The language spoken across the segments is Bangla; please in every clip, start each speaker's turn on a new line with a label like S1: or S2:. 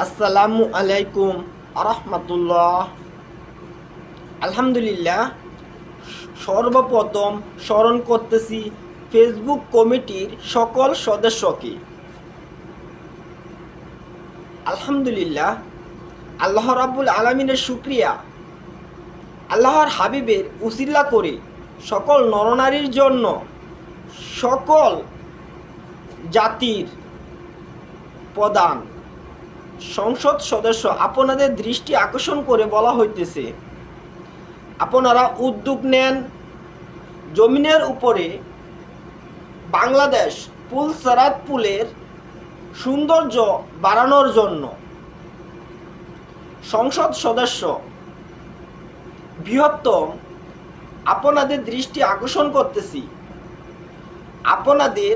S1: আসসালামু আলাইকুম আরহামাতুল্লাহ। আলহামদুলিল্লাহ, সর্বপ্রথম স্মরণ করতেছি ফেসবুক কমিটির সকল সদস্যকে। আলহামদুলিল্লাহ, আল্লাহ রাব্বুল আলামিনের শুকরিয়া। আল্লাহর হাবিবের উসিলা করে সকল নরনারীর জন্য, সকল জাতির প্রধান সংসদ সদস্য আপনাদের দৃষ্টি আকর্ষণ করে বলা হইতেছে, আপনারা উদ্যোগ নেন জমিনের উপরে বাংলাদেশ পুলসারাত পুলের সৌন্দর্য বাড়ানোর জন্য। সংসদ সদস্য বৃহত্তম আপনাদের দৃষ্টি আকর্ষণ করতেছি, আপনাদের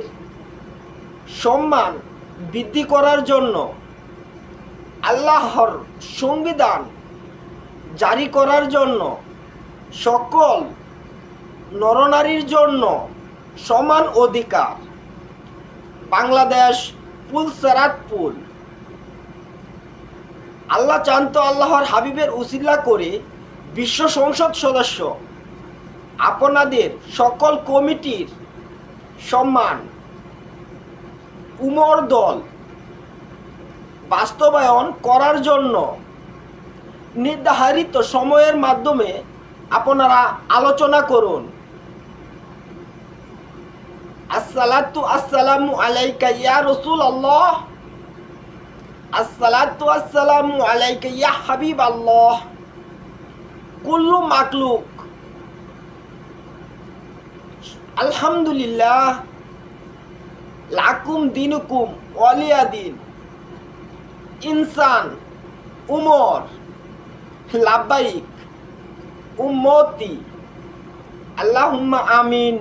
S1: সম্মান বৃদ্ধি করার জন্য, আল্লাহর সংবিধান জারি করার জন্য, সকল নরনারীর জন্য সমান অধিকার, বাংলাদেশ পুলসারাত পুল। আল্লাহ চান তো আল্লাহর হাবিবের উসিলা করে বিশ্ব সংসদ সদস্য আপনাদের সকল কমিটির সম্মান উমর দল বাস্তবায়ন করার জন্য নির্ধারিত সময়ের মাধ্যমে আপনারা আলোচনা করুন। আসসালাতু আসসালামু আলাইকা ইয়া রাসূলুল্লাহ, আসসালাতু আসসালামু আলাইকা ইয়া হাবিবাল্লাহ। কুল্লু মাকলুক আলহামদুলিল্লাহ, লাকুম দিনুকুম ওয়ালিয়া দিন। ইনসান উমর লাব্বাইক উম্মতি আল্লাহুম্মা আমিন।